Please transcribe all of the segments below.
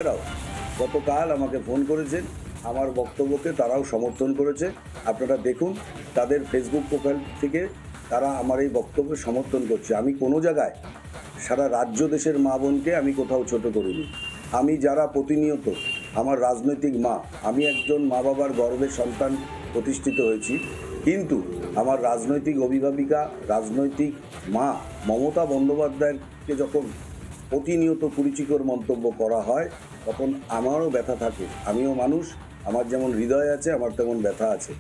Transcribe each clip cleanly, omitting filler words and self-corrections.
এছাড়াও গতকাল আমাকে ফোন করেছেন, আমার বক্তব্যকে তারাও সমর্থন করেছে। আপনারা দেখুন তাদের ফেসবুক প্রোফাইল থেকে তারা আমার এই বক্তব্য সমর্থন করছে। আমি কোনো জায়গায় সারা রাজ্য দেশের মা বোনকে আমি কোথাও ছোট করিনি। আমি যারা প্রতিনিয়ত আমার রাজনৈতিক মা, আমি একজন মা বাবার গর্ভের সন্তান প্রতিষ্ঠিত হয়েছি, কিন্তু আমার রাজনৈতিক অভিভাবিকা, রাজনৈতিক মা মমতা বন্দ্যোপাধ্যায়কে যখন প্রতিনিয়ত কুরুচিকর মন্তব্য করা হয় তখন আমারও ব্যথা থাকে। আমিও মানুষ, আমার যেমন হৃদয় আছে আমার তেমন ব্যথা আছে।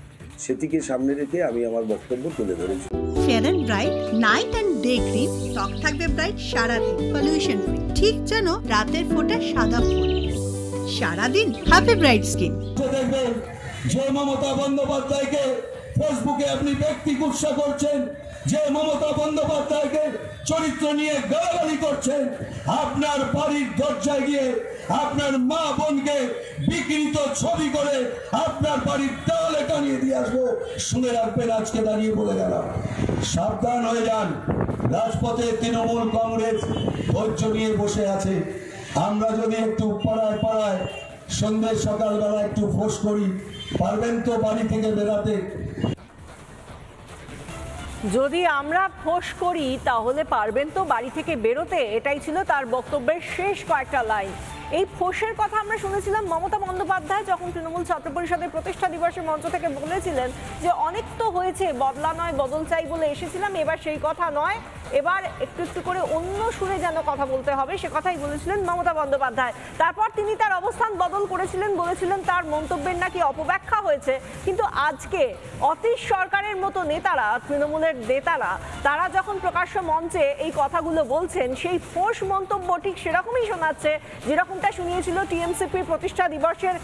সেটিকে সামনে রেখে আমি আমার বক্তব্য তুলে ধরেছি। Fair and bright night and day cream, ত্বক থাকবে ব্রাইট সারাদিন, পলিউশন ফ্রি, ঠিক যেন রাতের ফোঁটা সাদা ফুল। সারাদিন হ্যাপি ব্রাইট স্কিন। দেখবেন যে মমতা বন্দ্যোপাধ্যায়কে ফেসবুকে আপনি ব্যক্তি কুৎসা করছেন, যে মমতা বন্দ্যোপাধ্যায়কে চরিত্র নিয়ে গালাগালি করছেন, আপনার বাড়ির দরজায় গিয়ে আপনার মা বোনকে বিকৃত ছবি করে আপনার বাড়ির দেওয়ালে টানিয়ে দিয়ে আসবো। শুনে রাখবেন, আজকে দাঁড়িয়ে বলে গেলাম, সাবধান হয়ে যান। রাজপথে তৃণমূল কংগ্রেস ধৈর্য নিয়ে বসে আছে। আমরা যদি একটু পাড়ায় পাড়ায় সন্ধ্যে সকালবেলা একটু ফোর্স করি, পারবেন তো বাড়ি থেকে বেরাতে? যদি আমরা ফোঁস করি তাহলে পারবেন তো বাড়ি থেকে বেরোতে, এটাই ছিল তার বক্তব্যের শেষ কয়েকটা লাইন। এই ফোঁসের কথা আমরা শুনেছিলাম মমতা বন্দ্যোপাধ্যায় যখন তৃণমূল ছাত্র পরিষদের প্রতিষ্ঠা দিবসের মঞ্চ থেকে বলেছিলেন যে অনেক তো হয়েছে, বদলা নয় বদল চাই বলে এসেছিলাম, এবার সেই কথা নয়, এবার একটু একটু করে অন্য সুরে যেন কথা বলতে হবে, সে কথাই বলেছিলেন মমতা বন্দ্যোপাধ্যায়। তারপর তিনি তার অবস্থান বদল করেছিলেন, বলেছিলেন তার মন্তব্যের নাকি অপব্যাখ্যা হয়েছে। কিন্তু আজকে অতীশ সরকারের মতো নেতারা, তৃণমূলের নেতারা, তারা যখন প্রকাশ্য মঞ্চে এই কথাগুলো বলছেন, সেই ফোঁস মন্তব্য ঠিক সেরকমই শোনাচ্ছে যেরকমটা শুনিয়েছিল টিএমসিপির প্রতিষ্ঠা দিবসের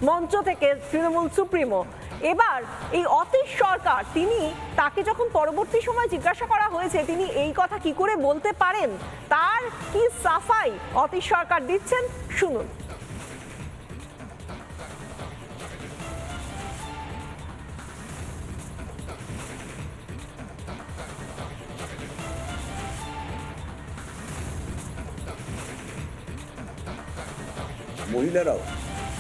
মঞ্চ থেকে তৃণমূল সুপ্রিমো। এবার এই অতীশ সরকার, তিনি, তাকে যখন পরবর্তী সময় জিজ্ঞাসা করা হয়েছে তিনি এই কথা কি করে বলতে পারেন, তার কি সাফাই অতীশ সরকার দিচ্ছেন, শুনুন। মহিলারাও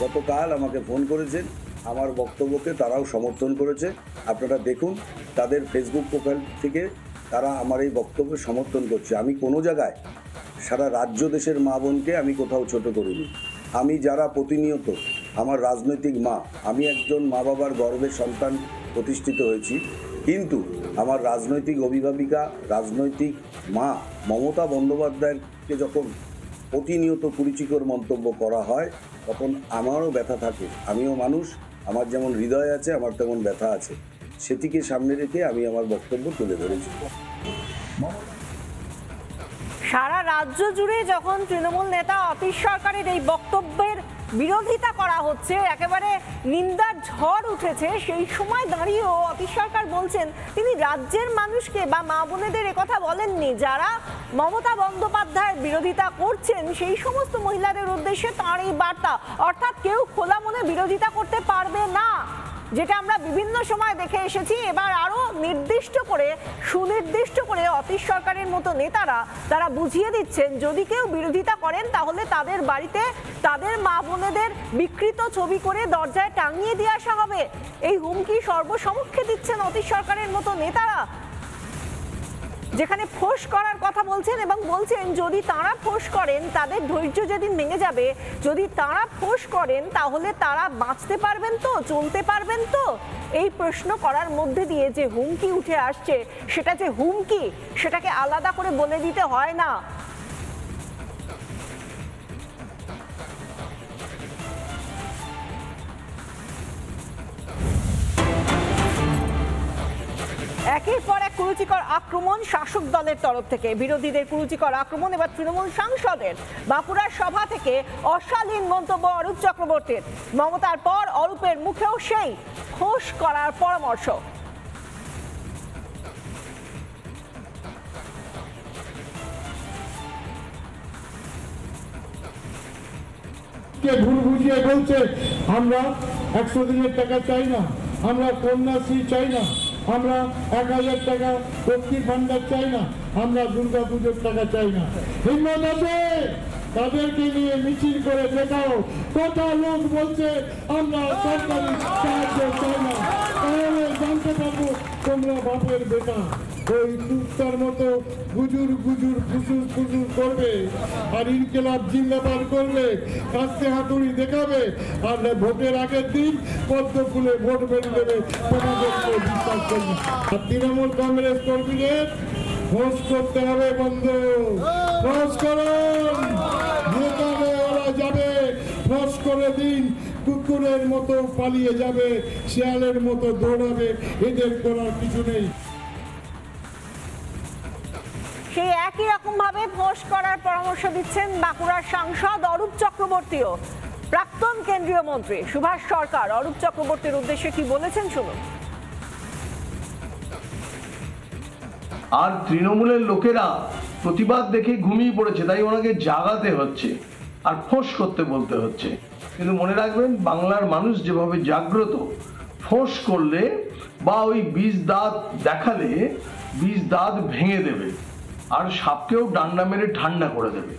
গতকাল আমাকে ফোন করেছেন, আমার বক্তব্যকে তারাও সমর্থন করেছে। আপনারা দেখুন তাদের ফেসবুক প্রোফাইল থেকে তারা আমার এই বক্তব্য সমর্থন করছে। আমি কোনো জায়গায় সারা রাজ্য দেশের মা বোনকে আমি কোথাও ছোট করিনি। আমি যারা প্রতিনিয়ত আমার রাজনৈতিক মা, আমি একজন মা বাবার গর্ভের সন্তান প্রতিষ্ঠিত হয়েছি, কিন্তু আমার রাজনৈতিক অভিভাবিকা, রাজনৈতিক মা মমতা বন্দ্যোপাধ্যায়কে যখন প্রতিনিয়ত কুরুচিকর মন্তব্য করা হয় তখন আমারও ব্যথা থাকে। আমিও মানুষ, আমার যেমন হৃদয় আছে আমার তেমন ব্যথা আছে। সেটিকে সামনে রেখে আমি আমার বক্তব্য তুলে ধরেছি। সারা রাজ্য জুড়ে যখন তৃণমূল নেতা অতীশ সরকারের এই বক্তব্যের বিরোধিতা করা হচ্ছে, একেবারে নিন্দার ঝড় উঠেছে, সেই সময় দাঁড়িয়েও অতীশ সরকার বলছেন তিনি রাজ্যের মানুষকে বা মা বোনেদের একথা বলেননি, যারা মমতা বন্দ্যোপাধ্যায়ের বিরোধিতা করছেন সেই সমস্ত মহিলাদের উদ্দেশ্যে তাঁর এই বার্তা, অর্থাৎ কেউ খোলা মনে বিরোধিতা করতে পারবে না, যেটা আমরা বিভিন্ন সময় দেখে এসেছি। এবার আরো নির্দিষ্ট করে, সুনির্দিষ্ট করে অতীশ সরকারের মতো নেতারা তারা বুঝিয়ে দিচ্ছেন, যদি কেউ বিরোধিতা করেন তাহলে তাদের বাড়িতে তাদের মা বোনেদের বিকৃত ছবি করে দরজায় টাঙিয়ে দিয়ে আসা হবে। এই হুমকি সর্বসমক্ষে দিচ্ছেন অতীশ সরকারের মতো নেতারা, যেখানে ফোঁস করার কথা বলছেন এবং বলছেন যদি তারা ফোঁস করেন তাদের ধৈর্য যেদিন ভেঙে যাবে, যদি তারা ফোঁস করেন তাহলে তারা বাঁচতে পারবেন তো, চলতে পারবেন তো। এই প্রশ্ন করার মধ্যে দিয়ে যে হুমকি উঠে আসছে, সেটা যে হুমকি, সেটাকে আলাদা করে বলে দিতে হয় না। একের পর এক কুরুচিকর আক্রমণ শাসক দলের তরফ থেকে, বিরোধীদের কুরুচিকর আক্রমণ। এবার তৃণমূল সাংসদের বাঁকুড়ার সভা থেকে অশালীন মন্তব্য অরূপ চক্রবর্তীর। মমতার পর অরূপের মুখেও সেই ফোঁস করার পরামর্শ। ভুল বুঝিয়ে বলছে আমরা 100 দিনের টাকা চাই না, আমরা কন্যাশ্রী চাই না, আমরা 1000 টাকা লক্ষ্মীর ভান্ডার চাই না, আমরা দুর্গা পুজোর টাকা চাই না। হিম্মত আছে তাদেরকে নিয়ে মিছিল করে দেখাও কত লোক বলছে আমরা সরকারি সাহায্য চাই না, তাহলে জানতে পারবো তোমরা বাপের বেটা। ওই টুকটার মতো গুজুর গুজুর ফুসুর ফুসুর করবে আর ইনকিলাব জিন্দাবাদ করবে, কাস্তে হাতুড়ি দেখাবে, আর ভোটের আগের দিন পদ্ম ফুলে ভোট বেরিয়ে দেবে, তোমাদেরকে বিশ্বাস করবে। আর তৃণমূল কংগ্রেস কর্মীদের খোঁজ করতে হবে বন্ধু, খোঁজ করুন, যেখানে ওরা যাবে খোঁজ করে দিন। কুকুরের মতো পালিয়ে যাবে, শেয়ালের মতো দৌড়াবে, এদের করার কিছু নেই। সেই একই রকম ভাবে ফোঁস করার পরামর্শ দিচ্ছেন বাঁকুড়ার সাংসদ অরূপ চক্রবর্তীও। প্রাক্তন কেন্দ্রীয় মন্ত্রী সুভাষ সরকার অরূপ চক্রবর্তীর উদ্দেশ্যে কি বলেছেন শুনুন। আর তৃণমূলের লোকেরা প্রতিবাদ দেখে ঘুমিয়ে পড়েছে, তাই ওনাকে জাগাতে হচ্ছে আর ফোঁস করতে বলতে হচ্ছে। কিন্তু মনে রাখবেন, বাংলার মানুষ যেভাবে জাগ্রত, ফোঁস করলে বা ওই বিষ দাঁত দেখালে বিষ দাঁত ভেঙে দেবে আর সাপকেও ডান্ডা মেরে ঠান্ডা করে দেবে।